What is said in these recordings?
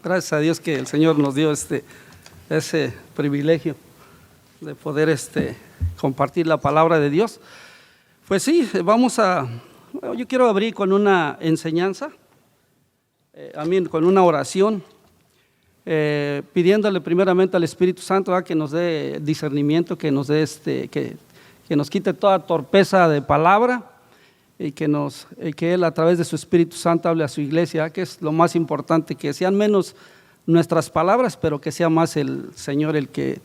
Gracias a Dios que el Señor nos dio ese privilegio de poder compartir la palabra de Dios. Pues sí, yo quiero abrir con una enseñanza, con una oración, pidiéndole primeramente al Espíritu Santo que nos dé discernimiento, que nos dé que nos quite toda torpeza de palabra y que Él a través de su Espíritu Santo hable a su iglesia, que es lo más importante, que sean menos nuestras palabras, pero que sea más el Señor el que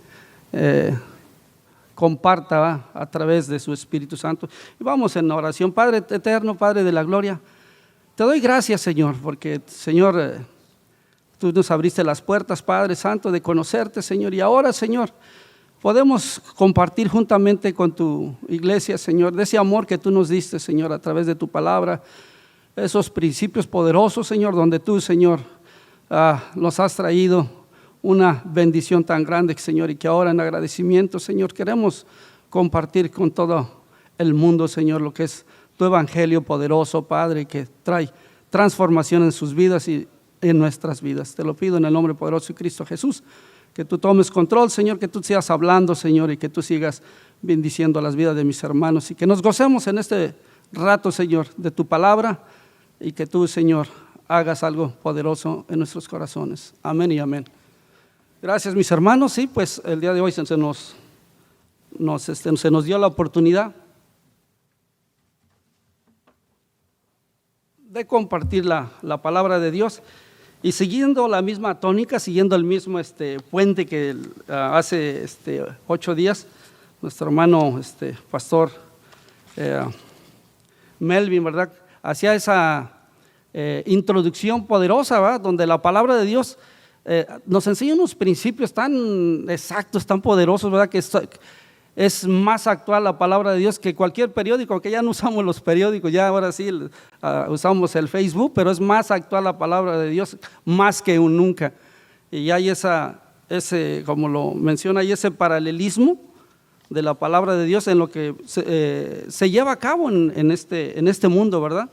comparta a través de su Espíritu Santo. Y vamos en oración. Padre eterno, Padre de la gloria, te doy gracias, Señor, porque, Señor, tú nos abriste las puertas, Padre Santo, de conocerte, Señor, y ahora, Señor, podemos compartir juntamente con tu iglesia, Señor, de ese amor que tú nos diste, Señor, a través de tu palabra, esos principios poderosos, Señor, donde tú, Señor, nos has traído una bendición tan grande, Señor, y que ahora en agradecimiento, Señor, queremos compartir con todo el mundo, Señor, lo que es tu evangelio poderoso, Padre, que trae transformación en sus vidas y en nuestras vidas. Te lo pido en el nombre poderoso de Cristo Jesús, que tú tomes control, Señor, que tú sigas hablando, Señor, y que tú sigas bendiciendo las vidas de mis hermanos y que nos gocemos en este rato, Señor, de tu palabra y que tú, Señor, hagas algo poderoso en nuestros corazones. Amén y amén. Gracias, mis hermanos. Sí, pues el día de hoy se nos dio la oportunidad de compartir la palabra de Dios. Y siguiendo la misma tónica, siguiendo el mismo puente que hace 8 días, nuestro hermano pastor Melvin, ¿verdad?, hacía esa introducción poderosa, ¿verdad?, donde la palabra de Dios nos enseña unos principios tan exactos, tan poderosos, ¿verdad?, que es más actual la palabra de Dios que cualquier periódico, que ya no usamos los periódicos, ya ahora sí usamos el Facebook, pero es más actual la palabra de Dios más que nunca. Y hay ese, como lo menciona, hay ese paralelismo de la palabra de Dios en lo que se lleva a cabo en este mundo, ¿verdad?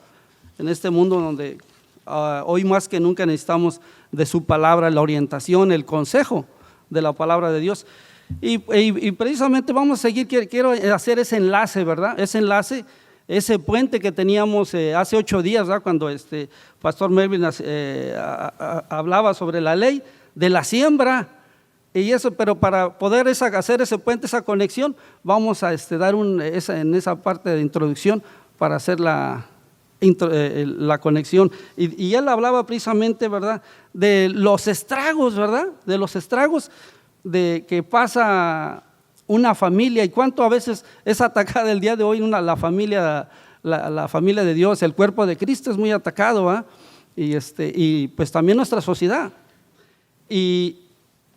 En este mundo donde hoy más que nunca necesitamos de su palabra, la orientación, el consejo de la palabra de Dios. Y precisamente vamos a seguir, quiero hacer ese enlace, ¿verdad? Ese puente que teníamos hace 8 días, ¿verdad?, cuando pastor Melvin hablaba sobre la ley de la siembra y eso, pero para poder hacer ese puente, esa conexión, vamos a dar en esa parte de introducción para hacer la conexión. Y él hablaba precisamente, ¿verdad?, de los estragos, ¿verdad?, de los estragos de que pasa una familia y cuánto a veces es atacada el día de hoy la familia de Dios, el cuerpo de Cristo es muy atacado, ¿verdad? Y pues también nuestra sociedad. Y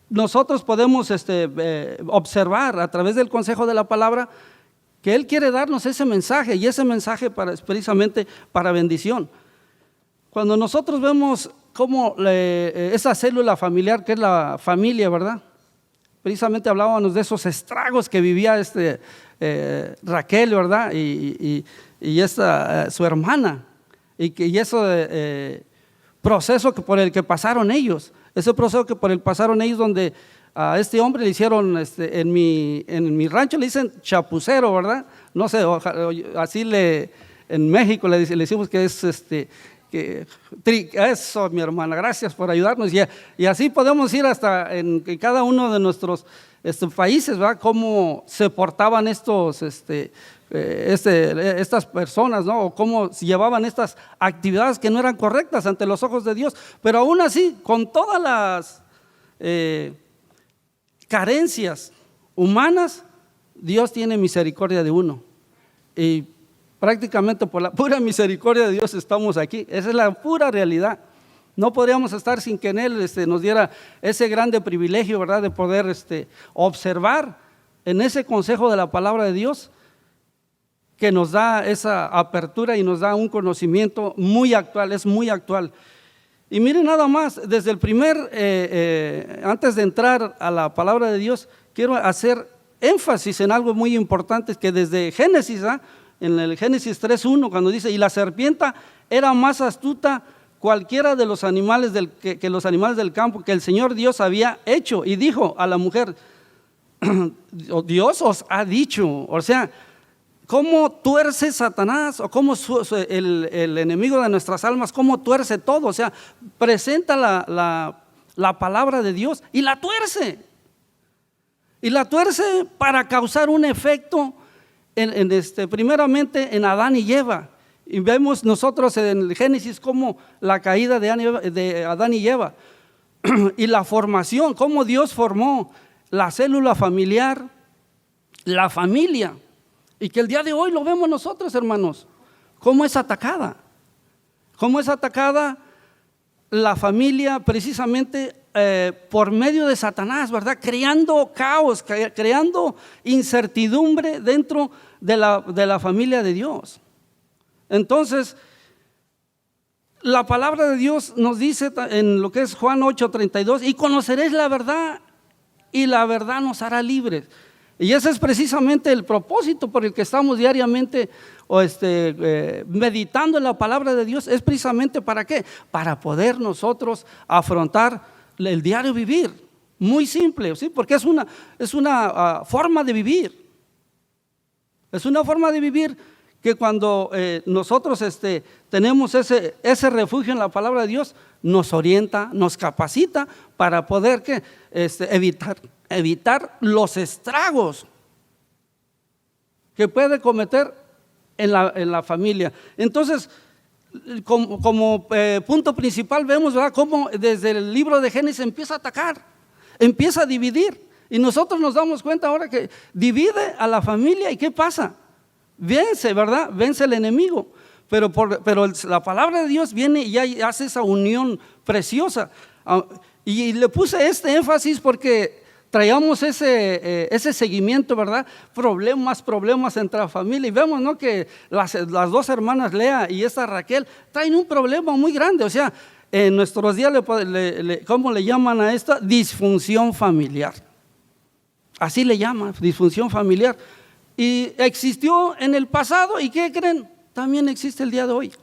nosotros podemos observar a través del consejo de la palabra que Él quiere darnos ese mensaje, y ese mensaje precisamente para bendición. Cuando nosotros vemos cómo esa célula familiar que es la familia, ¿verdad?, precisamente hablábamos de esos estragos que vivía Raquel, ¿verdad?, y su hermana, y ese proceso por el que pasaron ellos, donde a este hombre le hicieron, en mi rancho le dicen chapucero, ¿verdad? No sé, así en México le decimos que es eso, mi hermana, gracias por ayudarnos. Y así podemos ir hasta en cada uno de nuestros países, ¿verdad?, cómo se portaban estas personas, ¿no?, o cómo llevaban estas actividades que no eran correctas ante los ojos de Dios, pero aún así, con todas las carencias humanas, Dios tiene misericordia de uno, y prácticamente por la pura misericordia de Dios estamos aquí. Esa es la pura realidad. No podríamos estar sin que en Él nos diera ese grande privilegio, ¿verdad?, de poder observar en ese consejo de la palabra de Dios, que nos da esa apertura y nos da un conocimiento muy actual, es muy actual. Y miren nada más, desde el antes de entrar a la palabra de Dios, quiero hacer énfasis en algo muy importante, que desde Génesis, en el Génesis 3:1, cuando dice, y la serpiente era más astuta cualquiera de los animales que los animales del campo que el Señor Dios había hecho, y dijo a la mujer, Dios os ha dicho. O sea, cómo tuerce Satanás, o cómo el enemigo de nuestras almas, cómo tuerce todo. O sea, presenta la palabra de Dios y la tuerce. Y la tuerce para causar un efecto primeramente en Adán y Eva. Y vemos nosotros en el Génesis cómo la caída de Adán y Eva y la formación, cómo Dios formó la célula familiar, la familia, y que el día de hoy lo vemos nosotros, hermanos, cómo es atacada la familia precisamente por medio de Satanás, ¿verdad? Creando caos, creando incertidumbre dentro de la familia de Dios. Entonces, la palabra de Dios nos dice en lo que es Juan 8:32, y conoceréis la verdad, y la verdad nos hará libres. Y ese es precisamente el propósito por el que estamos diariamente meditando en la palabra de Dios. Es precisamente ¿para qué? Para poder nosotros afrontar el diario vivir. Muy simple, ¿sí? Porque es una forma de vivir. Es una forma de vivir que cuando nosotros tenemos ese refugio en la palabra de Dios, nos orienta, nos capacita para poder evitar los estragos que puede cometer en la familia. Entonces, como punto principal vemos, ¿verdad?, cómo desde el libro de Génesis empieza a atacar, empieza a dividir. Y nosotros nos damos cuenta ahora que divide a la familia. ¿Y qué pasa? Vence, ¿verdad? Vence el enemigo. Pero la palabra de Dios viene y hace esa unión preciosa. Y le puse este énfasis porque traíamos ese seguimiento, ¿verdad? Problemas entre la familia. Y vemos, ¿no?, que las dos hermanas Lea y esta Raquel traen un problema muy grande. O sea, en nuestros días, ¿cómo le llaman a esta? Disfunción familiar. Así le llaman, disfunción familiar. Y existió en el pasado, ¿y qué creen? También existe el día de hoy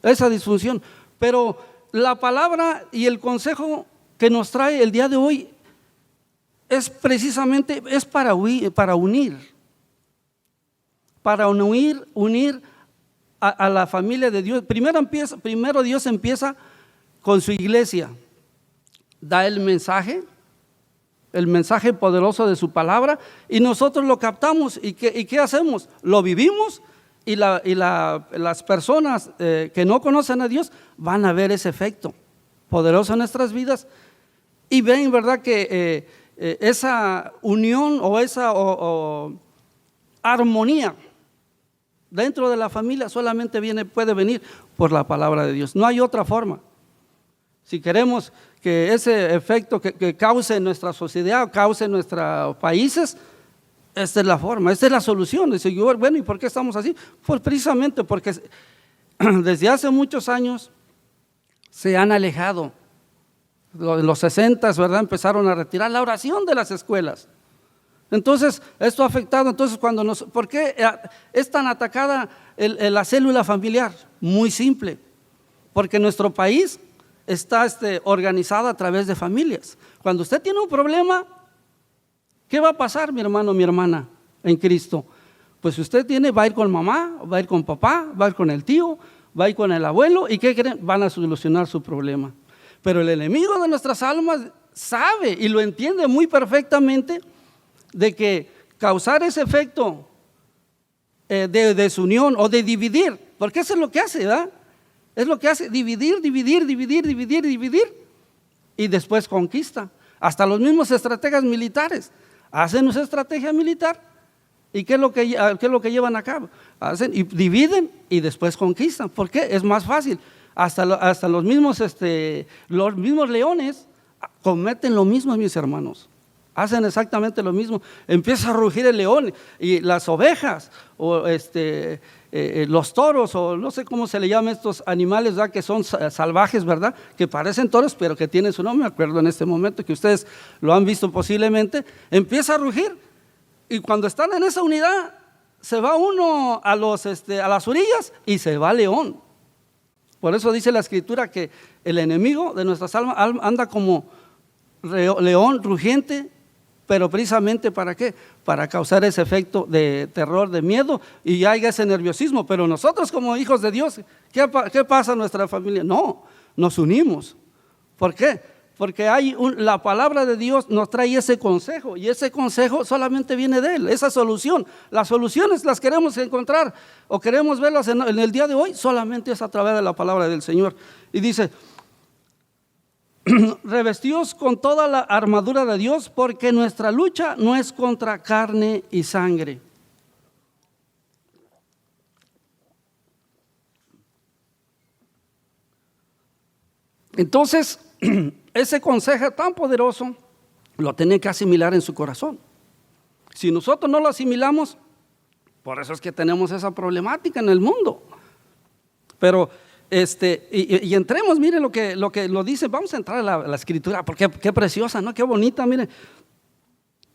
esa disfunción. Pero la palabra y el consejo que nos trae el día de hoy es precisamente para unir a la familia de Dios. Primero Dios empieza con su iglesia, da el mensaje poderoso de su palabra, y nosotros lo captamos. ¿Y qué hacemos? Lo vivimos, y las personas que no conocen a Dios van a ver ese efecto poderoso en nuestras vidas, y ven, ¿verdad?, que esa unión o esa armonía dentro de la familia solamente puede venir por la palabra de Dios. No hay otra forma. Si queremos que ese efecto que cause en nuestra sociedad, cause en nuestros países, esta es la forma, esta es la solución. Dice, bueno, ¿y por qué estamos así? Pues precisamente porque desde hace muchos años se han alejado. En los 60, ¿verdad?, empezaron a retirar la oración de las escuelas. Entonces, esto ha afectado. Entonces, ¿por qué es tan atacada la célula familiar? Muy simple, porque nuestro país está organizado a través de familias. Cuando usted tiene un problema, ¿qué va a pasar, mi hermano, mi hermana en Cristo? Pues usted va a ir con mamá, va a ir con papá, va a ir con el tío, va a ir con el abuelo, ¿y qué creen? Van a solucionar su problema. Pero el enemigo de nuestras almas sabe y lo entiende muy perfectamente de que causar ese efecto de desunión o de dividir, porque eso es lo que hace, ¿verdad? Es lo que hace, dividir, y después conquista. Hasta los mismos estrategas militares hacen su estrategia militar, y ¿qué es lo que llevan a cabo? Hacen y dividen y después conquistan. ¿Por qué? Es más fácil. Hasta los mismos leones cometen lo mismo, mis hermanos. Hacen exactamente lo mismo. Empieza a rugir el león, y las ovejas o los toros, o no sé cómo se le llaman estos animales, ¿verdad?, que son salvajes, ¿verdad?, que parecen toros pero que tienen su nombre. Me acuerdo en este momento que ustedes lo han visto posiblemente. Empieza a rugir, y cuando están en esa unidad se va uno a las orillas y se va león. Por eso dice la Escritura que el enemigo de nuestras almas anda como león rugiente, pero precisamente ¿para qué? Para causar ese efecto de terror, de miedo, y haya ese nerviosismo. Pero nosotros como hijos de Dios, ¿qué pasa en nuestra familia? No, nos unimos. ¿Por qué? Porque la palabra de Dios nos trae ese consejo, y ese consejo solamente viene de Él, esa solución. Las soluciones las queremos encontrar o queremos verlas en el día de hoy, solamente es a través de la palabra del Señor. Y dice, revestidos con toda la armadura de Dios, porque nuestra lucha no es contra carne y sangre. Entonces, ese consejo tan poderoso lo tiene que asimilar en su corazón. Si nosotros no lo asimilamos, por eso es que tenemos esa problemática en el mundo. Pero y entremos, mire lo que lo dice. Vamos a entrar a la Escritura, porque qué preciosa, ¿no? Qué bonita, mire.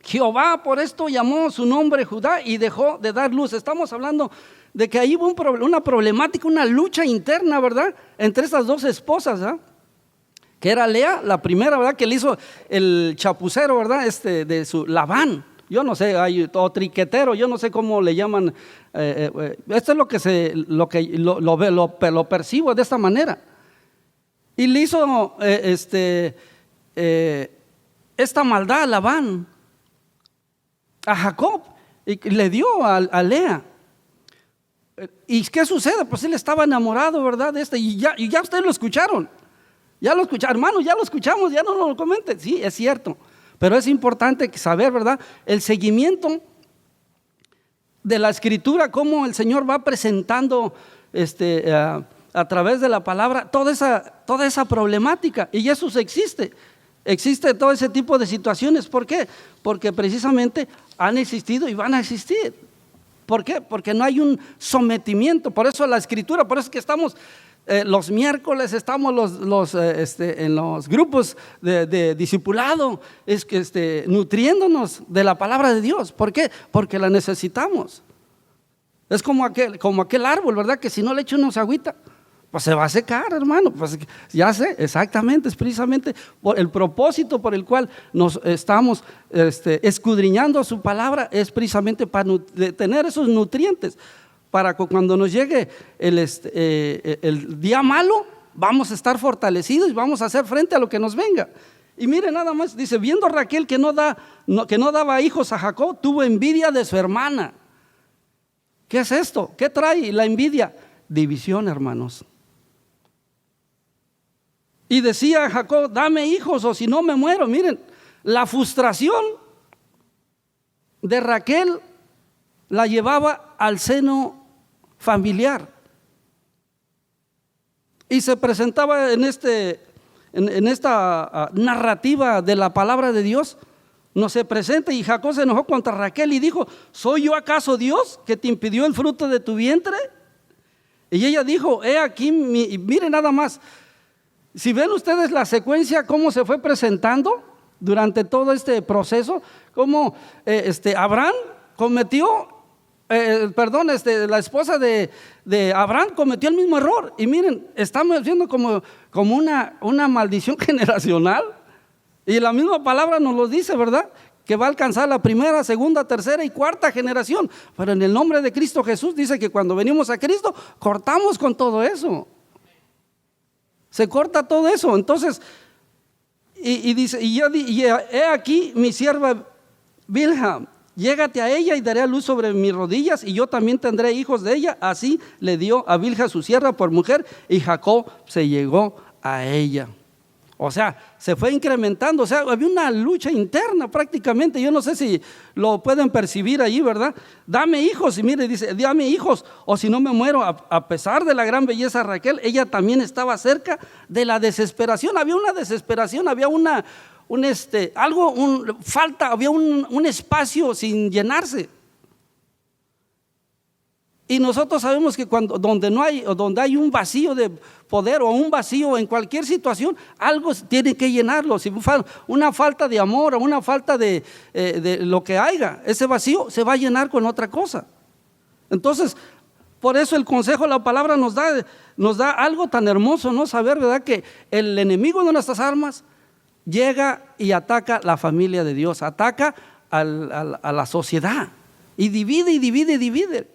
Jehová por esto llamó su nombre Judá y dejó de dar luz. Estamos hablando de que ahí hubo una problemática, una lucha interna, ¿verdad? Entre esas dos esposas, ¿verdad? Que era Lea, la primera, ¿verdad? Que le hizo el chapucero, ¿verdad? De su Labán. Yo no sé, o triquetero, yo no sé cómo le llaman. Esto es lo percibo de esta manera. Y le hizo esta maldad a Labán, a Jacob, y le dio a Lea. ¿Y qué sucede? Pues él estaba enamorado, ¿verdad? Y ya ustedes lo escucharon. Ya lo escucharon, hermanos, ya lo escuchamos, ya no lo comenten. Sí, es cierto. Pero es importante saber, ¿verdad? El seguimiento de la Escritura, cómo el Señor va presentando a través de la palabra toda esa problemática. Y eso existe todo ese tipo de situaciones. ¿Por qué? Porque precisamente han existido y van a existir. ¿Por qué? Porque no hay un sometimiento. Por eso la Escritura, por eso es que estamos los miércoles, estamos en los grupos de discipulado, es que nutriéndonos de la palabra de Dios. ¿Por qué? Porque la necesitamos. Es como aquel árbol, ¿verdad? Que si no le echo unos agüita, pues se va a secar, hermano. Pues ya sé, exactamente, es precisamente el propósito por el cual nos estamos escudriñando su palabra, es precisamente para tener esos nutrientes, para que cuando nos llegue el día malo, vamos a estar fortalecidos y vamos a hacer frente a lo que nos venga. Y mire nada más, dice, viendo Raquel que no daba hijos a Jacob, tuvo envidia de su hermana. ¿Qué es esto? ¿Qué trae la envidia? División, hermanos. Y decía Jacob, dame hijos o si no me muero. Miren, la frustración de Raquel la llevaba al seno familiar. Y se presentaba en esta narrativa de la palabra de Dios, no se presenta, y Jacob se enojó contra Raquel y dijo, ¿soy yo acaso Dios que te impidió el fruto de tu vientre? Y ella dijo, he aquí, miren nada más, si ven ustedes la secuencia, cómo se fue presentando durante todo este proceso, cómo Abraham cometió, la esposa de Abraham cometió el mismo error. Y miren, estamos viendo como una maldición generacional. Y la misma palabra nos lo dice, ¿verdad? Que va a alcanzar la primera, segunda, tercera y cuarta generación. Pero en el nombre de Cristo Jesús dice que cuando venimos a Cristo, cortamos con todo eso. Se corta todo eso. Entonces, y dice, he aquí mi sierva Bilha, llégate a ella y daré a luz sobre mis rodillas, y yo también tendré hijos de ella. Así le dio a Bilha su sierva por mujer, y Jacob se llegó a ella. O sea, se fue incrementando, o sea, había una lucha interna prácticamente. Yo no sé si lo pueden percibir allí, ¿verdad? Dame hijos, y mire, dice, dame hijos, o si no me muero. A pesar de la gran belleza de Raquel, ella también estaba cerca de la desesperación. Había una desesperación, había había un espacio sin llenarse. Y nosotros sabemos que donde hay un vacío de poder o un vacío en cualquier situación, algo tiene que llenarlo. Si una falta de amor o una falta de lo que haya, ese vacío se va a llenar con otra cosa. Entonces, Por eso el consejo de la palabra nos da algo tan hermoso, ¿no? Saber, ¿verdad?, que el enemigo de nuestras almas llega y ataca la familia de Dios, ataca a la sociedad y divide.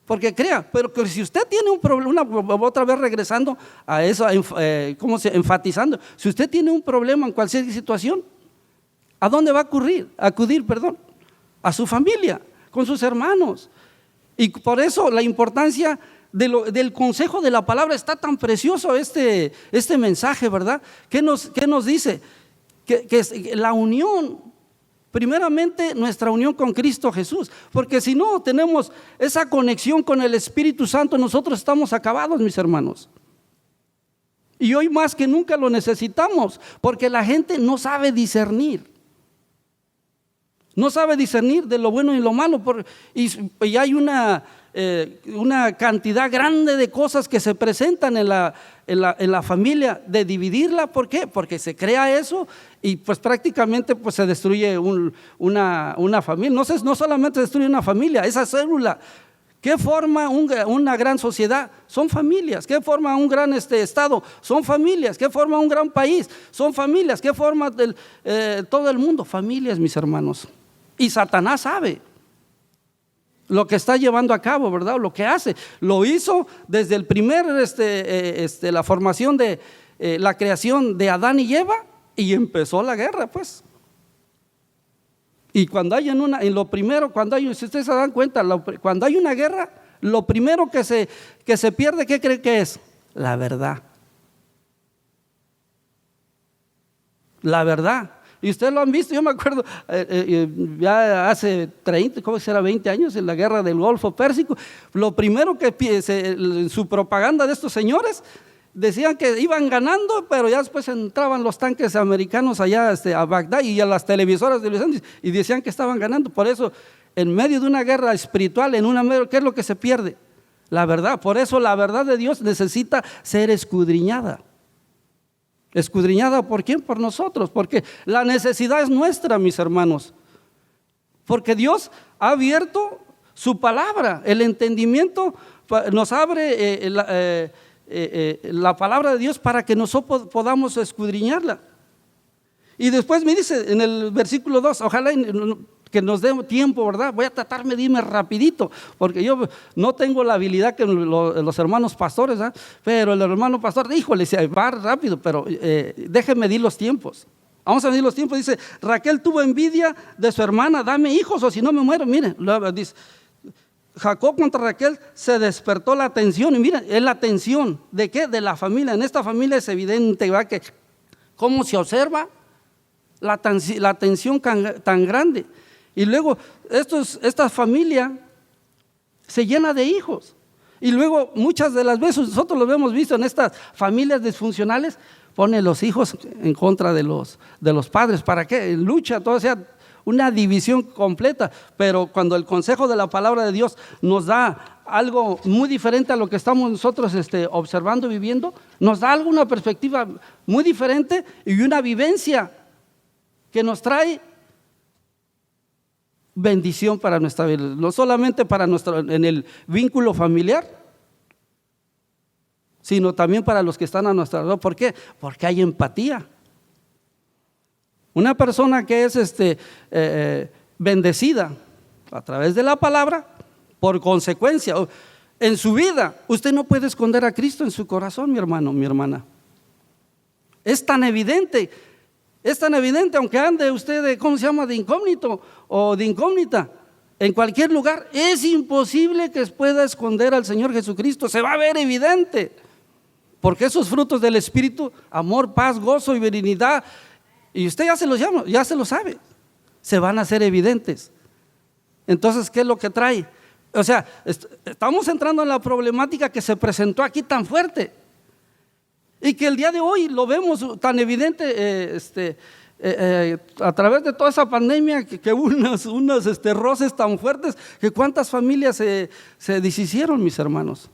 Porque crea, pero que si usted tiene un problema, otra vez regresando a eso, enfatizando, si usted tiene un problema en cualquier situación, ¿a dónde va a acudir? A su familia, con sus hermanos. Y por eso la importancia del consejo de la palabra está tan precioso este mensaje, ¿verdad? ¿Qué nos dice? Que es la unión, primeramente nuestra unión con Cristo Jesús, porque si no tenemos esa conexión con el Espíritu Santo, nosotros estamos acabados, mis hermanos. Y hoy más que nunca lo necesitamos, porque la gente no sabe discernir. No sabe discernir de lo bueno y lo malo, y hay una cantidad grande de cosas que se presentan en la familia, de dividirla. ¿Por qué? Porque se crea eso y pues prácticamente pues se destruye una familia. No solamente destruye una familia, esa célula. ¿Qué forma una gran sociedad? Son familias. ¿Qué forma un gran estado? Son familias. ¿Qué forma un gran país? Son familias. ¿Qué forma todo el mundo? Familias, mis hermanos. Y Satanás sabe lo que está llevando a cabo, ¿verdad? Lo que hace. Lo hizo desde el primer, la formación de la creación de Adán y Eva, y empezó la guerra, pues. Y cuando hay si ustedes se dan cuenta, cuando hay una guerra, lo primero que se pierde, ¿qué cree que es? La verdad. La verdad. Y ustedes lo han visto, yo me acuerdo, ya hace 20 años, en la guerra del Golfo Pérsico, lo primero que en su propaganda de estos señores, decían que iban ganando, pero ya después entraban los tanques americanos allá a Bagdad y a las televisoras y decían que estaban ganando. Por eso, en medio de una guerra espiritual, ¿qué es lo que se pierde? La verdad. Por eso la verdad de Dios necesita ser escudriñada. ¿Escudriñada por quién? Por nosotros, porque la necesidad es nuestra, mis hermanos. Porque Dios ha abierto su palabra, el entendimiento nos abre la palabra de Dios para que nosotros podamos escudriñarla. Y después me dice en el versículo 2, ojalá que nos dé tiempo, ¿verdad? Voy a tratar de irme rapidito, porque yo no tengo la habilidad que los hermanos pastores, ¿verdad? Pero el hermano pastor, híjole, va rápido, pero déjenme medir los tiempos. Vamos a medir los tiempos. Dice, Raquel tuvo envidia de su hermana, dame hijos o si no me muero. Miren, dice, Jacob contra Raquel se despertó la tensión. Y miren, es la tensión, ¿de qué? De la familia. En esta familia es evidente, ¿verdad?, que cómo se observa la tensión tan grande. Y luego esta familia se llena de hijos. Y luego muchas de las veces nosotros lo hemos visto en estas familias disfuncionales, pone los hijos en contra de los padres. ¿Para qué? Lucha, todo sea una división completa. Pero cuando el consejo de la palabra de Dios nos da algo muy diferente a lo que estamos nosotros observando, viviendo, nos da una perspectiva muy diferente y una vivencia que nos trae bendición para nuestra vida, no solamente en el vínculo familiar, sino también para los que están a nuestro alrededor. ¿Por qué? Porque hay empatía. Una persona que es bendecida a través de la palabra, por consecuencia, en su vida, usted no puede esconder a Cristo en su corazón, mi hermano, mi hermana. Es tan evidente, aunque ande usted de incógnito o de incógnita, en cualquier lugar, es imposible que pueda esconder al Señor Jesucristo. Se va a ver evidente, porque esos frutos del Espíritu, amor, paz, gozo y benignidad, y usted ya se lo sabe, se van a hacer evidentes. Entonces, ¿qué es lo que trae? O sea, estamos entrando en la problemática que se presentó aquí tan fuerte, y que el día de hoy lo vemos tan evidente a través de toda esa pandemia, que hubo unos roces tan fuertes, que cuántas familias se deshicieron, mis hermanos.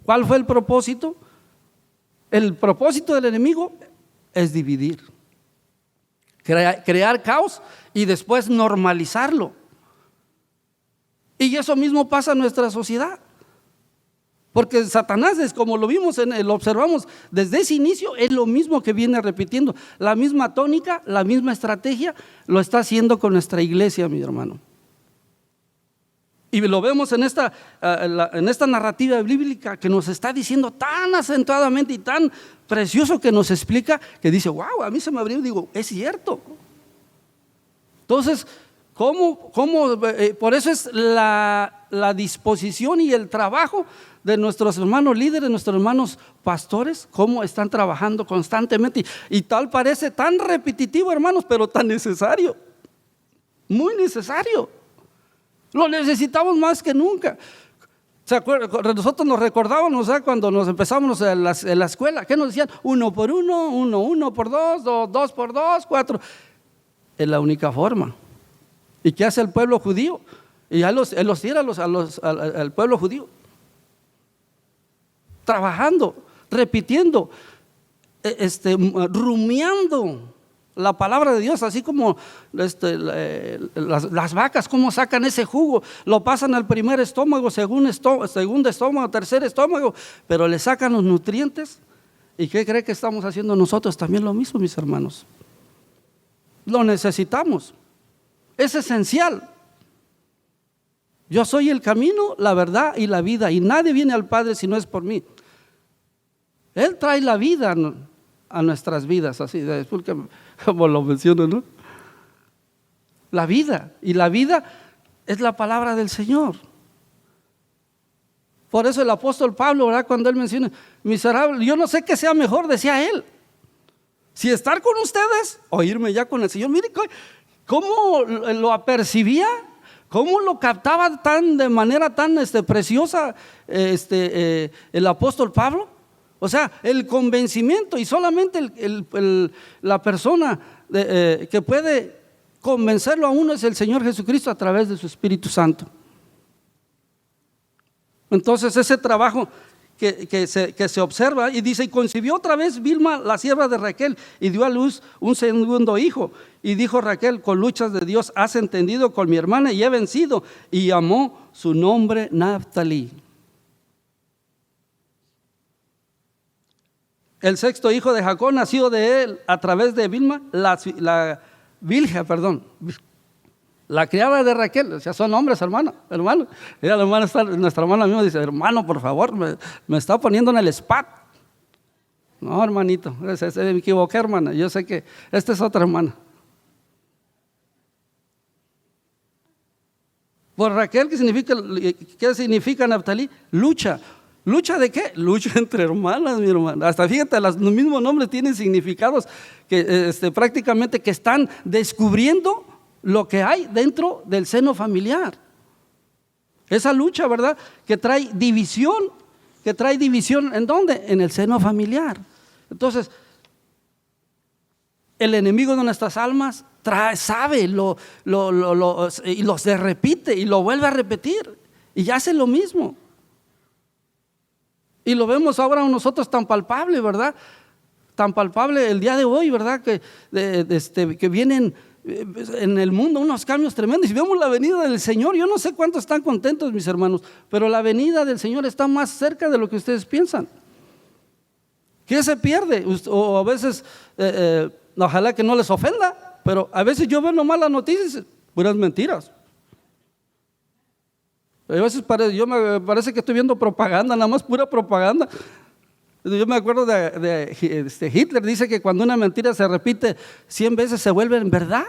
¿Cuál fue el propósito? El propósito del enemigo es dividir, crear caos y después normalizarlo. Y eso mismo pasa en nuestra sociedad. Porque Satanás, es como lo vimos, lo observamos desde ese inicio, es lo mismo que viene repitiendo. La misma tónica, la misma estrategia, lo está haciendo con nuestra iglesia, mi hermano. Y lo vemos en esta narrativa bíblica que nos está diciendo tan acentuadamente y tan precioso, que nos explica, que dice, wow, a mí se me abrió y digo, es cierto. Entonces, por eso es la disposición y el trabajo de nuestros hermanos líderes, nuestros hermanos pastores, cómo están trabajando constantemente. Y tal parece tan repetitivo, hermanos, pero tan necesario, muy necesario. Lo necesitamos más que nunca. ¿Se acuerdan? Nosotros nos recordábamos, ¿sabes? Cuando nos empezamos en la escuela, ¿qué nos decían? 1 por 1, 1 por 2, 2 por 2, 4. Es la única forma. ¿Y qué hace el pueblo judío? Y él los tira al pueblo judío. Trabajando, repitiendo, rumiando la palabra de Dios, así como las vacas, cómo sacan ese jugo, lo pasan al primer estómago, segundo estómago, tercer estómago, pero le sacan los nutrientes. ¿Y qué cree que estamos haciendo nosotros? También lo mismo, mis hermanos. Lo necesitamos, es esencial. Yo soy el camino, la verdad y la vida, y nadie viene al Padre si no es por mí. Él trae la vida a nuestras vidas, así, como lo menciono, ¿no? La vida, y la vida es la palabra del Señor. Por eso el apóstol Pablo, ¿verdad? Cuando él menciona, miserable, yo no sé qué sea mejor, decía él, si estar con ustedes o irme ya con el Señor. Mire cómo lo apercibía, cómo lo captaba de manera tan preciosa el apóstol Pablo. O sea, el convencimiento, y solamente la persona que puede convencerlo a uno es el Señor Jesucristo a través de su Espíritu Santo. Entonces ese trabajo que se observa, y dice, y concibió otra vez Bilha, la sierva de Raquel, y dio a luz un segundo hijo. Y dijo Raquel, con luchas de Dios has entendido con mi hermana y he vencido. Y llamó su nombre Naftalí. El sexto hijo de Jacob, nacido de él a través de Bilha, la criada de Raquel. O sea, son hombres, hermano. Mira, nuestra hermana misma dice, hermano, por favor, me está poniendo en el spot. No, hermanito, me equivoqué, hermana. Yo sé que esta es otra hermana. Por Raquel, ¿qué significa Naftalí? Lucha. ¿Lucha de qué? Lucha entre hermanas, mi hermano. Hasta fíjate, los mismos nombres tienen significados que prácticamente que están descubriendo lo que hay dentro del seno familiar. Esa lucha, ¿verdad? Que trae división. ¿En dónde? En el seno familiar. Entonces, el enemigo de nuestras almas sabe y lo se repite y lo vuelve a repetir y ya hace lo mismo. Y lo vemos ahora nosotros tan palpable, ¿verdad? Tan palpable el día de hoy, ¿verdad? Que vienen en el mundo unos cambios tremendos. Y vemos la venida del Señor. Yo no sé cuántos están contentos, mis hermanos, pero la venida del Señor está más cerca de lo que ustedes piensan. ¿Qué se pierde? O a veces, ojalá que no les ofenda, pero a veces yo veo nomás las noticias, puras mentiras. A veces me parece que estoy viendo propaganda, nada más pura propaganda. Yo me acuerdo de Hitler, dice que cuando una mentira se repite 100 veces se vuelve en verdad.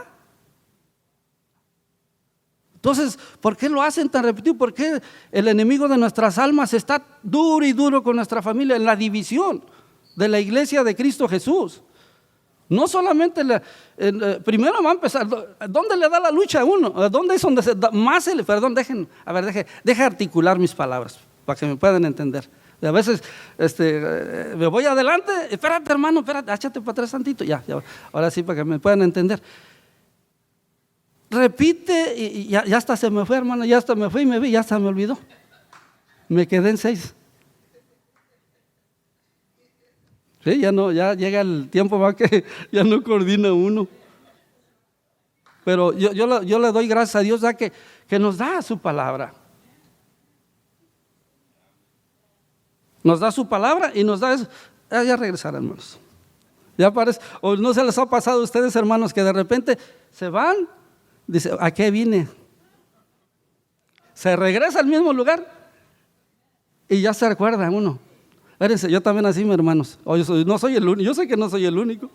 Entonces, ¿por qué lo hacen tan repetido? ¿Por qué el enemigo de nuestras almas está duro y duro con nuestra familia en la división de la iglesia de Cristo Jesús? No solamente, primero va a empezar, ¿dónde le da la lucha a uno? ¿Dónde es donde se da más deje articular mis palabras para que me puedan entender. A veces me voy adelante, espérate hermano, échate para atrás tantito, ya, ahora sí para que me puedan entender. Repite y ya hasta se me fue, hermano, ya hasta me fui y me vi, ya hasta me olvidó. Me quedé en 6. Sí, ya llega el tiempo más que ya no coordina uno. Pero yo le doy gracias a Dios ya que nos da su palabra. Nos da su palabra y nos da eso. Ya regresarán, hermanos. Ya parece, o no se les ha pasado a ustedes, hermanos, que de repente se van, dice, ¿a qué vine? Se regresa al mismo lugar y ya se recuerda uno. Espérense, yo también así, mis hermanos. No soy el único, yo sé que no soy el único.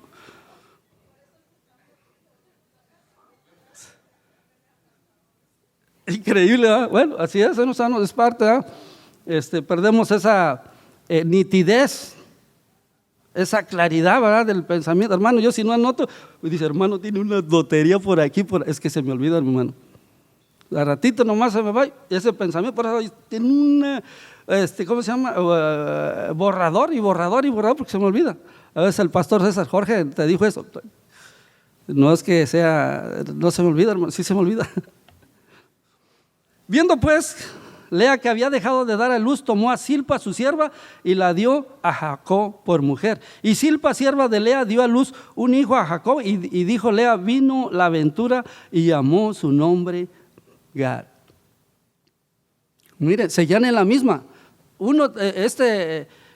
Increíble, ¿verdad? Bueno, así es, es parte, ¿verdad? Perdemos esa nitidez, esa claridad, ¿verdad? Del pensamiento. Hermano, yo si no anoto, dice, hermano, tiene una lotería por aquí, es que se me olvida, hermano. A ratito nomás se me va ese pensamiento, por eso tiene una, ¿cómo se llama? Borrador, porque se me olvida. A veces el pastor César Jorge te dijo eso. No es que sea, no se me olvida, hermano, sí se me olvida. Viendo pues Lea que había dejado de dar a luz, tomó a Zilpa su sierva y la dio a Jacob por mujer. Y Zilpa, sierva de Lea, dio a luz un hijo a Jacob y dijo Lea, vino la aventura y llamó su nombre Gad. Miren, seguían en la misma.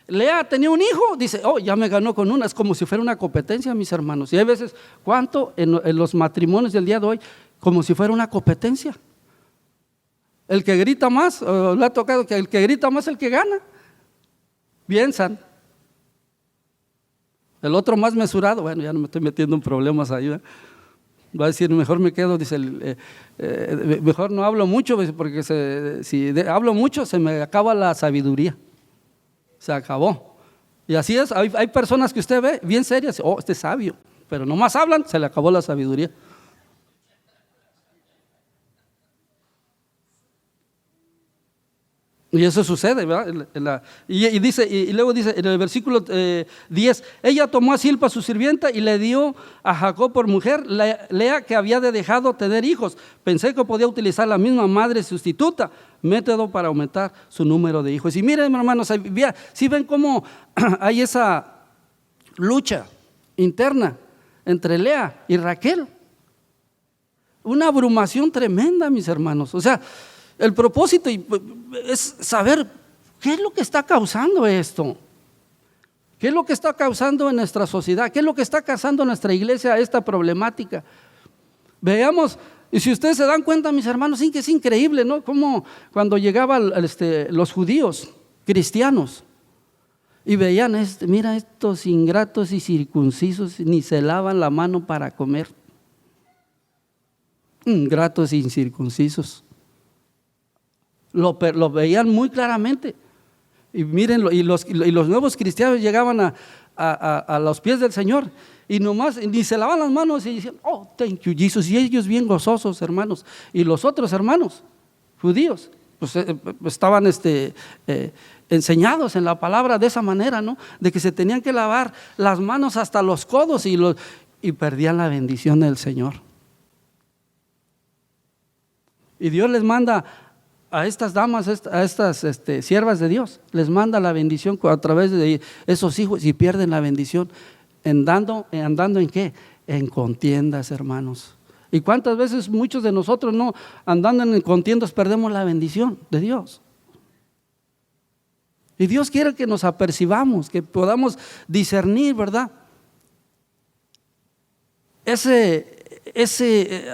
Lea tenía un hijo, dice, ya me ganó con una. Es como si fuera una competencia, mis hermanos. Y hay veces, ¿cuánto en los matrimonios del día de hoy? Como si fuera una competencia. El que grita más, le ha tocado que el que grita más es el que gana. Piensan. El otro más mesurado, bueno, ya no me estoy metiendo en problemas ahí, ¿verdad? Va a decir, mejor me quedo, dice, mejor no hablo mucho, porque si hablo mucho se me acaba la sabiduría. Se acabó. Y así es, hay personas que usted ve bien serias, este es sabio, pero nomás hablan, se le acabó la sabiduría. Y eso sucede, ¿verdad? Y luego dice en el versículo 10, ella tomó a Zilpa su sirvienta y le dio a Jacob por mujer, Lea que había dejado tener hijos. Pensé que podía utilizar la misma madre sustituta, método para aumentar su número de hijos. Y miren, hermanos, si ven cómo hay esa lucha interna entre Lea y Raquel. Una abrumación tremenda, mis hermanos. O sea, el propósito es saber qué es lo que está causando esto. ¿Qué es lo que está causando en nuestra sociedad? ¿Qué es lo que está causando en nuestra iglesia esta problemática? Veamos, y si ustedes se dan cuenta, mis hermanos, sí que es increíble, ¿no? Como cuando llegaban los judíos cristianos y veían, mira estos ingratos y circuncisos, ni se lavan la mano para comer. Ingratos e incircuncisos. Lo veían muy claramente. Y miren, y los nuevos cristianos llegaban a los pies del Señor y nomás ni se lavaban las manos y decían, thank you Jesus, y ellos bien gozosos, hermanos. Y los otros hermanos judíos pues estaban enseñados en la palabra de esa manera, ¿no? De que se tenían que lavar las manos hasta los codos y perdían la bendición del Señor. Y Dios les manda a estas damas, a estas siervas de Dios, les manda la bendición a través de esos hijos y pierden la bendición andando ¿en qué? En contiendas, hermanos. ¿Y cuántas veces muchos de nosotros no andando en contiendas perdemos la bendición de Dios? Y Dios quiere que nos apercibamos, que podamos discernir, ¿verdad?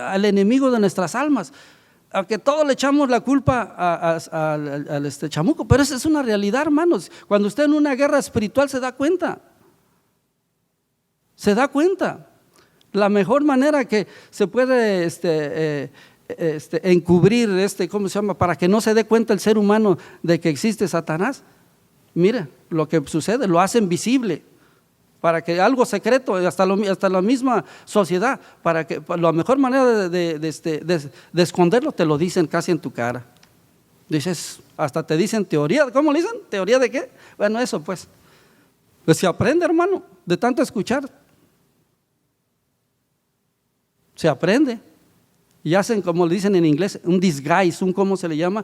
Al enemigo de nuestras almas. Aunque todos le echamos la culpa al chamuco, pero esa es una realidad, hermanos. Cuando usted en una guerra espiritual se da cuenta. La mejor manera que se puede encubrir ¿cómo se llama? Para que no se dé cuenta el ser humano de que existe Satanás. Mire lo que sucede, lo hacen visible. Para que algo secreto, hasta la misma sociedad, para que la mejor manera de esconderlo te lo dicen casi en tu cara. Dices, hasta te dicen teoría, ¿cómo le dicen? ¿Teoría de qué? Bueno, eso pues se aprende, hermano, de tanto escuchar. Se aprende. Y hacen, como le dicen en inglés, un disguise, ¿cómo se le llama?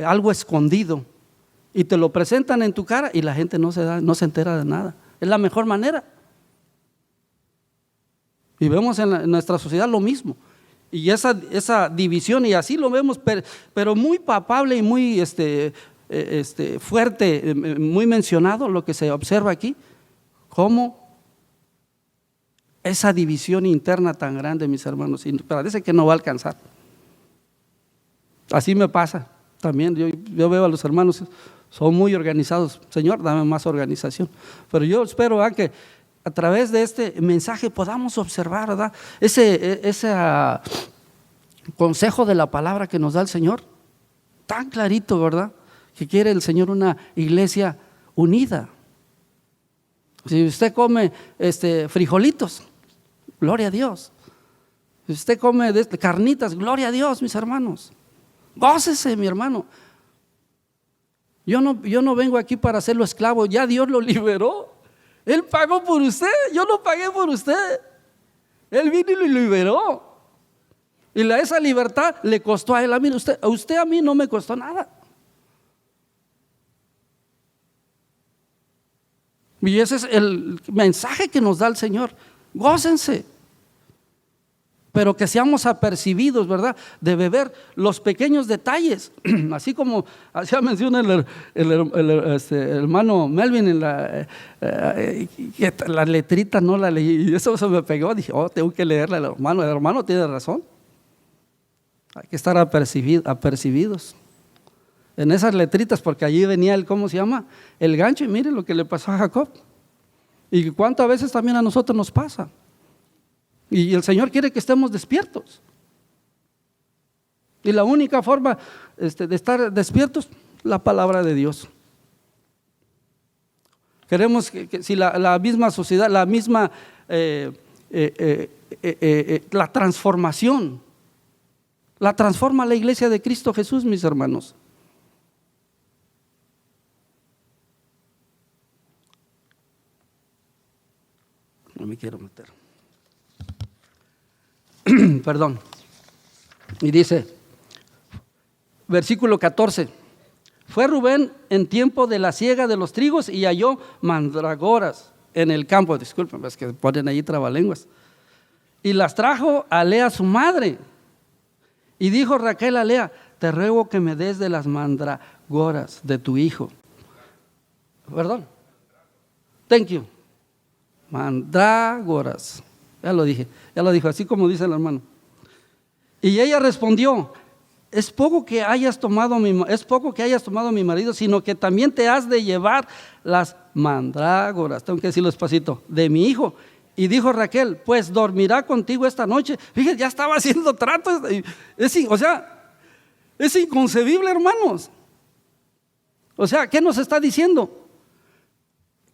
Algo escondido. Y te lo presentan en tu cara y la gente no se entera de nada. Es la mejor manera. Y vemos en nuestra sociedad lo mismo. Y esa división, y así lo vemos, pero muy palpable y muy fuerte, muy mencionado, lo que se observa aquí, cómo esa división interna tan grande, mis hermanos, y parece que no va a alcanzar. Así me pasa también, yo veo a los hermanos, son muy organizados. Señor, dame más organización. Pero yo espero que a través de este mensaje podamos observar, ¿verdad?, ese consejo de la palabra que nos da el Señor, tan clarito, ¿verdad?, que quiere el Señor una iglesia unida. Si usted come frijolitos, gloria a Dios. Si usted come carnitas, gloria a Dios, mis hermanos. Gócese, mi hermano. Yo no vengo aquí para hacerlo esclavo, ya Dios lo liberó. Él pagó por usted, yo no pagué por usted. Él vino y lo liberó. Y esa libertad le costó a él. A usted a mí no me costó nada. Y ese es el mensaje que nos da el Señor. Gócense, pero que seamos apercibidos, ¿verdad?, de beber los pequeños detalles, así como hacía mención el hermano Melvin en la letrita no la leí, y eso se me pegó. Dije, tengo que leerla. El hermano tiene razón. Hay que estar apercibidos en esas letritas, porque allí venía ¿cómo se llama?, el gancho. Y mire lo que le pasó a Jacob, y cuántas veces también a nosotros nos pasa. Y el Señor quiere que estemos despiertos. Y la única forma de estar despiertos, la palabra de Dios. Queremos que si la misma sociedad, la misma la transformación, la transforma la iglesia de Cristo Jesús, mis hermanos. No me quiero meter. Perdón. Y dice, versículo 14: fue Rubén en tiempo de la siega de los trigos y halló mandragoras en el campo. Disculpen, es que ponen ahí trabalenguas. Y las trajo a Lea su madre. Y dijo Raquel a Lea: te ruego que me des de las mandragoras de tu hijo. Perdón. Thank you. Mandrágoras. Ya lo dijo, así como dice el hermano. Y ella respondió: es poco que hayas tomado mi marido, sino que también te has de llevar las mandrágoras, tengo que decirlo despacito, de mi hijo. Y dijo Raquel: pues dormirá contigo esta noche. Fíjate, ya estaba haciendo tratos. Es inconcebible, hermanos. O sea, ¿qué nos está diciendo?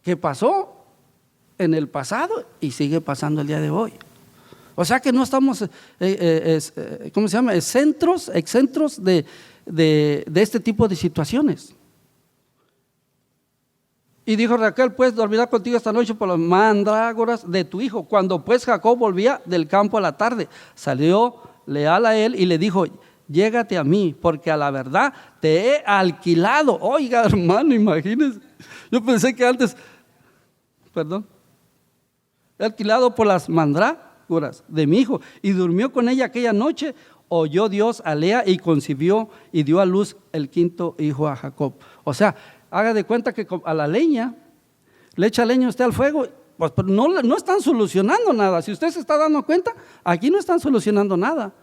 Que pasó en el pasado y sigue pasando el día de hoy. O sea que no estamos ¿cómo se llama?, exentos de este tipo de situaciones. Y dijo Raquel: pues dormirá contigo esta noche por las mandrágoras de tu hijo. Cuando pues Jacob volvía del campo a la tarde, salió leal a él y le dijo: llégate a mí, porque a la verdad te he alquilado. Oiga, hermano, imagínense. Yo pensé que antes, he alquilado por las mandrágoras de mi hijo. Y durmió con ella aquella noche. Oyó Dios a Lea y concibió y dio a luz el quinto hijo a Jacob. O sea, haga de cuenta que a la leña, le echa leña usted al fuego, pues no están solucionando nada. Si usted se está dando cuenta, aquí no están solucionando nada.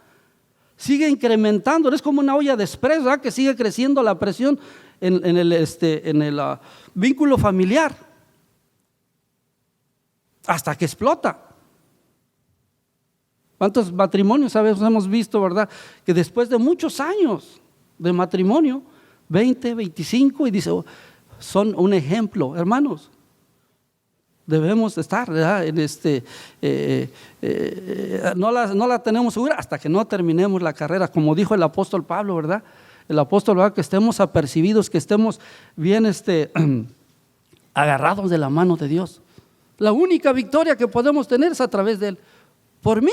Sigue incrementando, es como una olla de express, ¿verdad?, que sigue creciendo la presión en el vínculo familiar, hasta que explota. ¿Cuántos matrimonios hemos visto, verdad?, que después de muchos años de matrimonio, 20, 25, y dice, son un ejemplo, hermanos. Debemos estar, ¿verdad?, no la tenemos segura hasta que no terminemos la carrera, como dijo el apóstol Pablo, ¿verdad? El apóstol, ¿verdad?, que estemos apercibidos, que estemos bien agarrados de la mano de Dios. La única victoria que podemos tener es a través de Él. Por mí,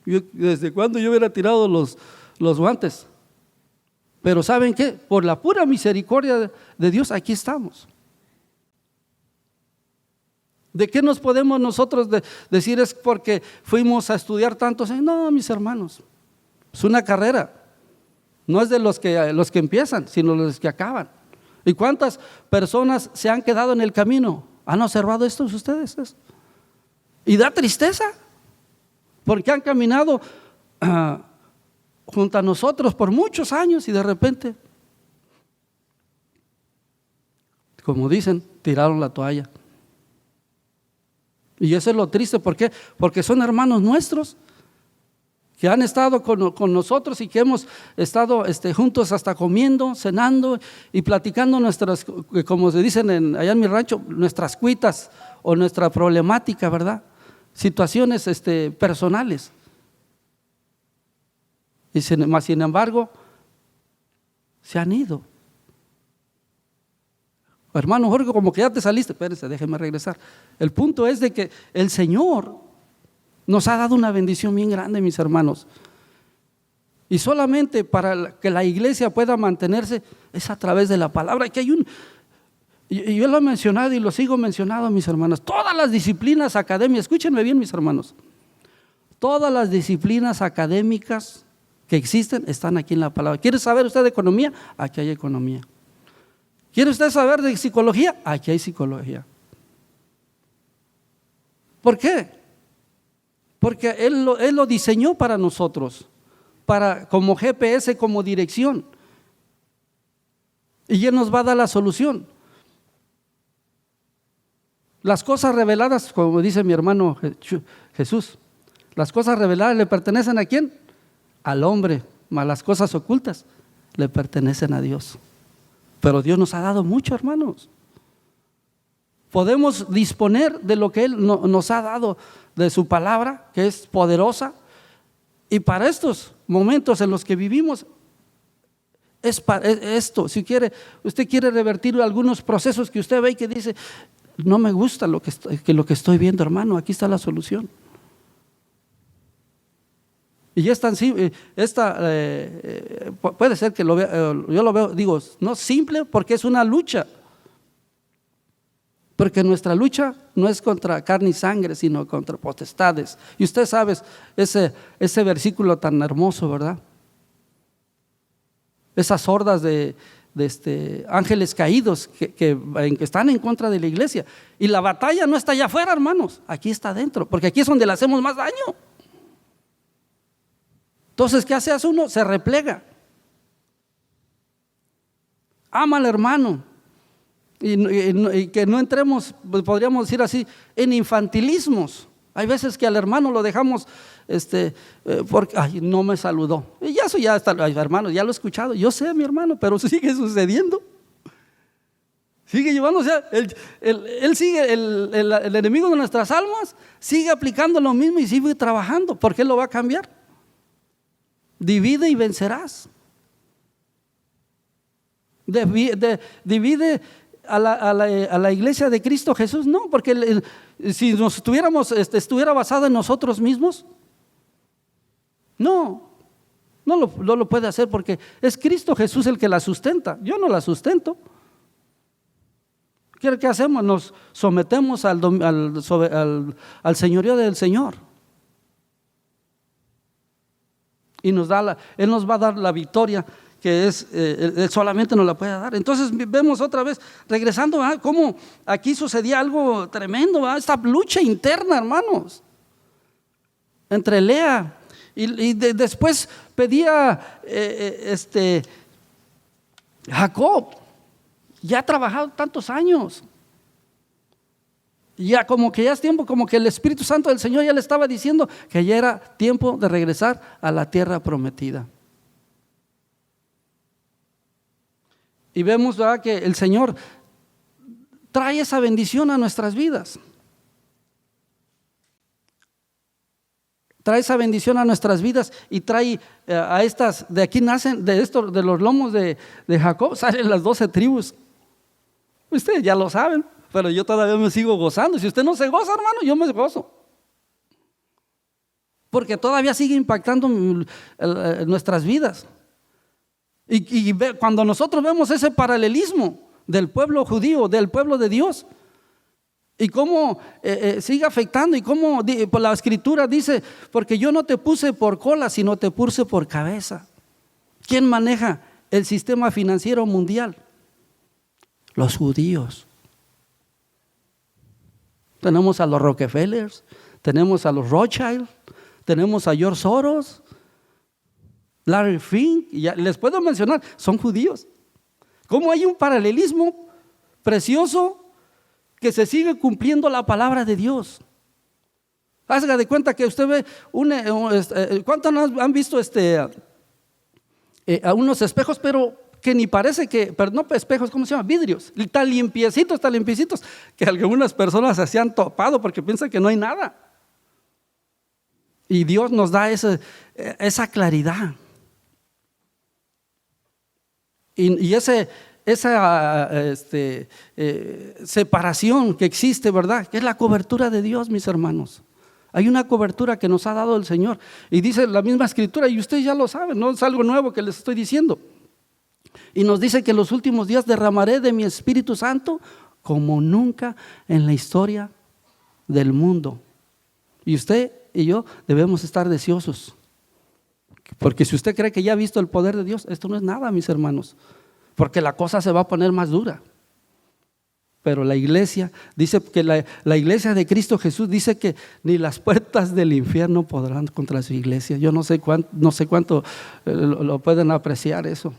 ¿desde cuándo yo hubiera tirado los guantes? Pero ¿saben qué? Por la pura misericordia de Dios, aquí estamos. ¿De qué nos podemos nosotros decir es porque fuimos a estudiar tanto? No, mis hermanos, es una carrera. No es de los que empiezan, sino de los que acaban. ¿Y cuántas personas se han quedado en el camino? ¿Han observado esto ustedes? Y da tristeza, porque han caminado junto a nosotros por muchos años y de repente, como dicen, tiraron la toalla. Y eso es lo triste. ¿Por qué? Porque son hermanos nuestros que han estado con nosotros y que hemos estado juntos hasta comiendo, cenando y platicando nuestras, como se dicen allá en mi rancho, nuestras cuitas o nuestra problemática, ¿verdad? Situaciones personales. Y sin embargo, se han ido. Hermano Jorge, como que ya te saliste. Espérese, déjeme regresar. El punto es de que el Señor nos ha dado una bendición bien grande, mis hermanos. Y solamente para que la iglesia pueda mantenerse es a través de la palabra. Que y yo lo he mencionado y lo sigo mencionando, mis hermanos. Todas las disciplinas académicas, escúchenme bien, mis hermanos. Todas las disciplinas académicas que existen están aquí en la palabra. ¿Quiere saber usted de economía? Aquí hay economía. ¿Quiere usted saber de psicología? Aquí hay psicología. ¿Por qué? Porque Él lo diseñó para nosotros, como GPS, como dirección. Y Él nos va a dar la solución. Las cosas reveladas, como dice mi hermano Jesús, las cosas reveladas le pertenecen ¿a quién? Al hombre, mas las cosas ocultas le pertenecen a Dios. Pero Dios nos ha dado mucho, hermanos. Podemos disponer de lo que Él nos ha dado, de su palabra, que es poderosa. Y para estos momentos en los que vivimos, es esto. Si usted quiere revertir algunos procesos que usted ve y que dice, no me gusta lo que estoy viendo, hermano, aquí está la solución. Y es tan simple, puede ser que yo lo veo, digo, no simple, porque es una lucha. Porque nuestra lucha no es contra carne y sangre, sino contra potestades. Y usted sabe ese versículo tan hermoso, ¿verdad? Esas hordas de ángeles caídos que están en contra de la iglesia. Y la batalla no está allá afuera, hermanos, aquí está adentro, porque aquí es donde le hacemos más daño. Entonces, ¿qué hace uno? Se replega. Ama al hermano. Y que no entremos, podríamos decir así, en infantilismos. Hay veces que al hermano lo dejamos, porque no me saludó. Y eso ya está, hermano, ya lo he escuchado. Yo sé, mi hermano, pero sigue sucediendo. Sigue llevándose, él sigue, el enemigo de nuestras almas, sigue aplicando lo mismo y sigue trabajando. ¿Por qué lo va a cambiar? Divide y vencerás. Divide a la iglesia de Cristo Jesús, no, porque si nos estuviera basado en nosotros mismos, no lo puede hacer, porque es Cristo Jesús el que la sustenta. Yo no la sustento. ¿Qué hacemos? Nos sometemos al señorío del Señor. Y Él nos va a dar la victoria que Él solamente nos la puede dar. Entonces vemos otra vez, regresando, ¿verdad? Cómo aquí sucedía algo tremendo, ¿verdad? Esta lucha interna, hermanos, entre Lea y después pedía Jacob, ya ha trabajado tantos años, ya como que ya es tiempo, como que el Espíritu Santo del Señor ya le estaba diciendo que ya era tiempo de regresar a la tierra prometida. Y vemos, ¿verdad?, que el Señor trae esa bendición a nuestras vidas. Trae esa bendición a nuestras vidas y trae a estas, de aquí nacen, de los lomos de Jacob, salen las 12 tribus. Ustedes ya lo saben, pero yo todavía me sigo gozando. Si usted no se goza, hermano, yo me gozo. Porque todavía sigue impactando nuestras vidas. Y cuando nosotros vemos ese paralelismo del pueblo judío, del pueblo de Dios, y cómo sigue afectando, y cómo por la escritura dice, porque yo no te puse por cola, sino te puse por cabeza. ¿Quién maneja el sistema financiero mundial? Los judíos. Tenemos a los Rockefellers, tenemos a los Rothschild, tenemos a George Soros, Larry Fink, y ya les puedo mencionar, son judíos. ¿Cómo hay un paralelismo precioso que se sigue cumpliendo la palabra de Dios? Haga de cuenta que usted ve, ¿cuántos han visto a unos espejos, pero que ni parece pero no espejos, ¿cómo se llama? Vidrios, tan limpiecitos, que algunas personas se han topado porque piensan que no hay nada. Y Dios nos da esa claridad. Y esa separación que existe, ¿verdad? Que es la cobertura de Dios, mis hermanos. Hay una cobertura que nos ha dado el Señor. Y dice la misma Escritura, y ustedes ya lo saben, no es algo nuevo que les estoy diciendo. Y nos dice que en los últimos días derramaré de mi Espíritu Santo como nunca en la historia del mundo. Y usted y yo debemos estar deseosos. Porque si usted cree que ya ha visto el poder de Dios, esto no es nada, mis hermanos. Porque la cosa se va a poner más dura. Pero la iglesia, dice que la iglesia de Cristo Jesús dice que ni las puertas del infierno podrán contra su iglesia. Yo no sé cuánto lo pueden apreciar eso.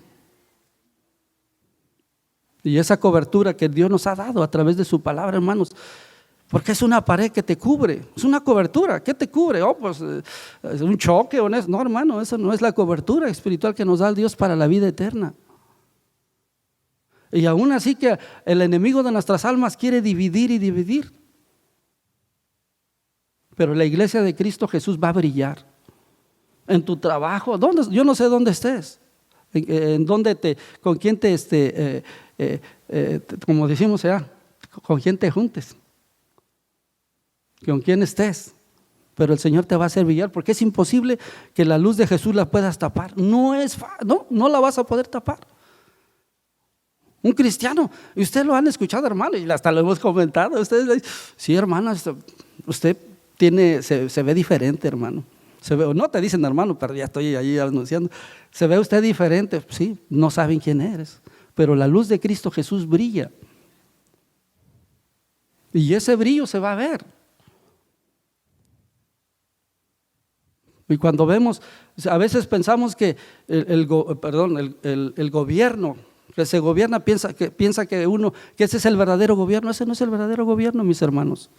Y esa cobertura que Dios nos ha dado a través de su palabra, hermanos, porque es una pared que te cubre, es una cobertura. ¿Qué te cubre? Pues es un choque o no, hermano, eso no es la cobertura espiritual que nos da el Dios para la vida eterna. Y aún así que el enemigo de nuestras almas quiere dividir y dividir. Pero la iglesia de Cristo Jesús va a brillar. En tu trabajo, yo no sé dónde estés, con quién como decimos allá, con quién te juntes, con quién estés. Pero el Señor te va a hacer brillar, porque es imposible que la luz de Jesús la puedas tapar. No la vas a poder tapar. Un cristiano, y ustedes lo han escuchado, hermano, y hasta lo hemos comentado. Ustedes le dicen, sí, hermano, usted se ve diferente, hermano. No te dicen, hermano, pero ya estoy ahí anunciando. Se ve usted diferente, sí, no saben quién eres, pero la luz de Cristo Jesús brilla. Y ese brillo se va a ver. Y cuando vemos, a veces pensamos que el gobierno que se gobierna piensa que ese es el verdadero gobierno. Ese no es el verdadero gobierno, mis hermanos.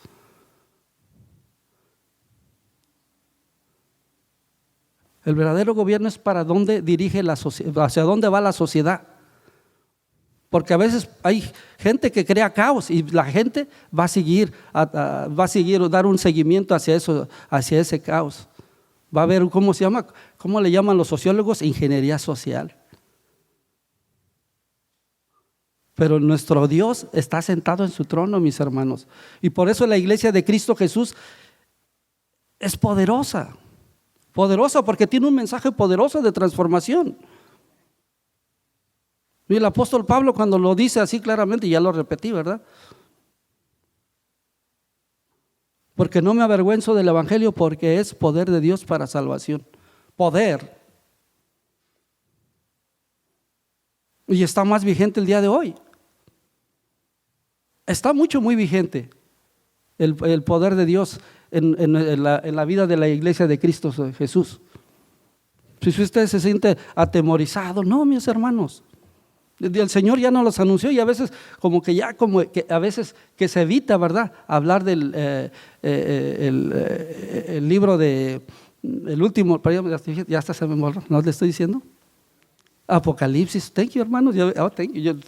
El verdadero gobierno es para dónde dirige la sociedad, hacia dónde va la sociedad. Porque a veces hay gente que crea caos y la gente va a seguir dar un seguimiento hacia ese caos. Va a haber, ¿cómo le llaman los sociólogos? Ingeniería social. Pero nuestro Dios está sentado en su trono, mis hermanos. Y por eso la iglesia de Cristo Jesús es poderosa. Poderosa porque tiene un mensaje poderoso de transformación. Y el apóstol Pablo, cuando lo dice así claramente, ya lo repetí, ¿verdad? Porque no me avergüenzo del evangelio, porque es poder de Dios para salvación. Poder. Y está más vigente el día de hoy. Está muy vigente el poder de Dios en la vida de la iglesia de Cristo Jesús. Si usted se siente atemorizado, no, mis hermanos, el Señor ya nos los anunció, y a veces a veces que se evita, ¿verdad?, hablar del el libro el último, ya hasta se me borró, ¿no le estoy diciendo? Apocalipsis. Thank you, hermanos. Thank you.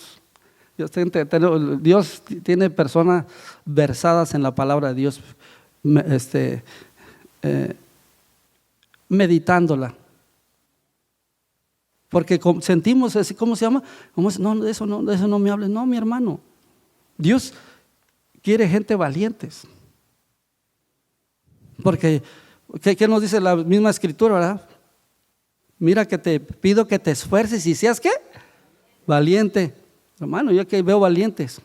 Dios tiene personas versadas en la palabra de Dios, meditándola. Porque sentimos, ¿cómo se llama? No, de eso no me hables. No, mi hermano. Dios quiere gente valientes. Porque, ¿qué nos dice la misma Escritura, verdad? Mira que te pido que te esfuerces y seas, ¿qué? Valiente. Hermano, yo que veo valientes.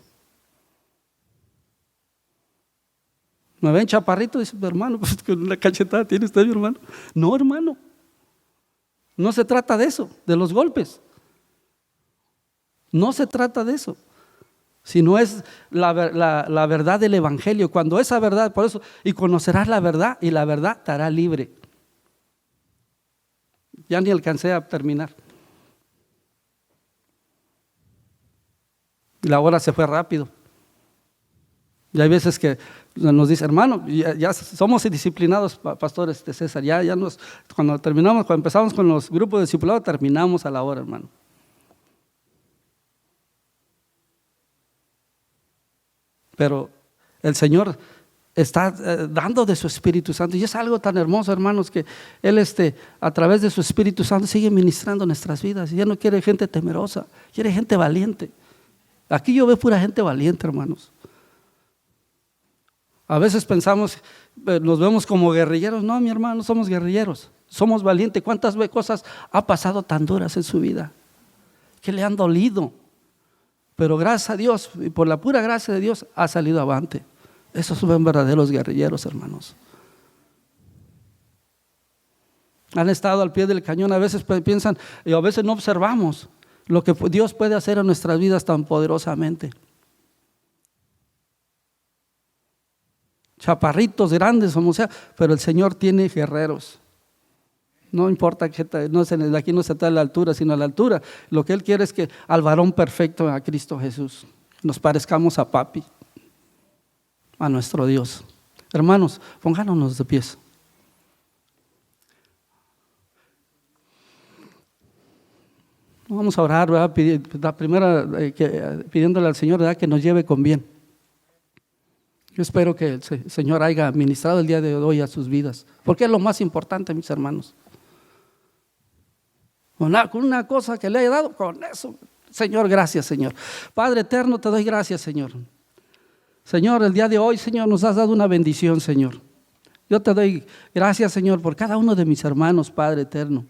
Me ven chaparrito y dicen, hermano, pues con una cachetada tiene usted, mi hermano. No, hermano. No se trata de eso, de los golpes. No se trata de eso. Si no es la verdad del Evangelio, cuando esa verdad, por eso, y conocerás la verdad, y la verdad te hará libre. Ya ni alcancé a terminar. Y la hora se fue rápido. Y hay veces que nos dice, hermano, ya somos disciplinados, pastores de César, cuando empezamos con los grupos de discipulado, terminamos a la hora, hermano. Pero el Señor está dando de su Espíritu Santo, y es algo tan hermoso, hermanos, que Él a través de su Espíritu Santo sigue ministrando nuestras vidas. Y ya no quiere gente temerosa, quiere gente valiente. Aquí yo veo pura gente valiente, hermanos. A veces pensamos, nos vemos como guerrilleros. No, mi hermano, no somos guerrilleros, somos valientes. ¿Cuántas cosas ha pasado tan duras en su vida que le han dolido? Pero gracias a Dios, y por la pura gracia de Dios, ha salido avante. Esos son verdaderos guerrilleros, hermanos. Han estado al pie del cañón. A veces piensan, y a veces no observamos lo que Dios puede hacer en nuestras vidas tan poderosamente. Chaparritos, grandes, como sea, pero el Señor tiene guerreros. No importa que de aquí no se está a la altura, sino a la altura. Lo que Él quiere es que al varón perfecto, a Cristo Jesús, nos parezcamos a papi, a nuestro Dios. Hermanos, pongámonos de pies. Vamos a orar, ¿verdad? Pidiéndole al Señor, ¿verdad?, que nos lleve con bien. Yo espero que el Señor haya ministrado el día de hoy a sus vidas, porque es lo más importante, mis hermanos. Con una cosa que le haya dado, con eso, Señor, gracias, Señor. Padre eterno, te doy gracias, Señor. Señor, el día de hoy, Señor, nos has dado una bendición, Señor. Yo te doy gracias, Señor, por cada uno de mis hermanos, Padre eterno,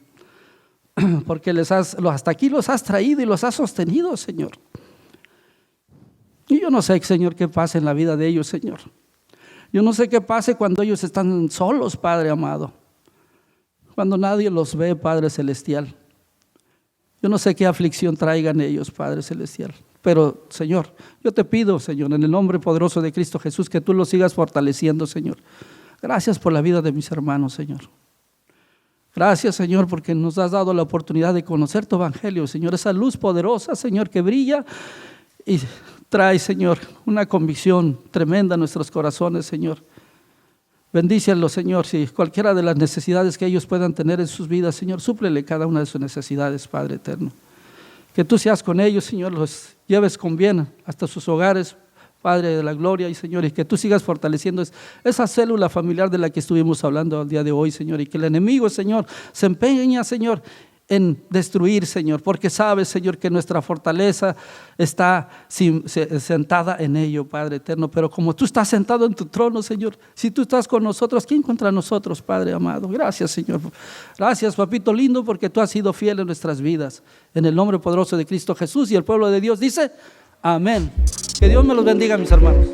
porque hasta aquí los has traído y los has sostenido, Señor. Y yo no sé, Señor, qué pasa en la vida de ellos, Señor. Yo no sé qué pase cuando ellos están solos, Padre amado, cuando nadie los ve, Padre celestial. Yo no sé qué aflicción traigan ellos, Padre celestial. Pero, Señor, yo te pido, Señor, en el nombre poderoso de Cristo Jesús, que tú los sigas fortaleciendo, Señor. Gracias por la vida de mis hermanos, Señor. Gracias, Señor, porque nos has dado la oportunidad de conocer tu evangelio, Señor. Esa luz poderosa, Señor, que brilla y trae, Señor, una convicción tremenda a nuestros corazones, Señor. Bendícelos, Señor, si cualquiera de las necesidades que ellos puedan tener en sus vidas, Señor, súplele cada una de sus necesidades, Padre eterno. Que tú seas con ellos, Señor, los lleves con bien hasta sus hogares, Padre de la gloria, y Señor, y que tú sigas fortaleciendo esa célula familiar de la que estuvimos hablando el día de hoy, Señor, y que el enemigo, Señor, se empeña, Señor, en destruir, Señor, porque sabes, Señor, que nuestra fortaleza está sentada en ello, Padre eterno. Pero como tú estás sentado en tu trono, Señor, si tú estás con nosotros, ¿quién contra nosotros, Padre amado? Gracias, Señor. Gracias, papito lindo, porque tú has sido fiel en nuestras vidas. En el nombre poderoso de Cristo Jesús, y el pueblo de Dios dice, amén. Que Dios me los bendiga, mis hermanos.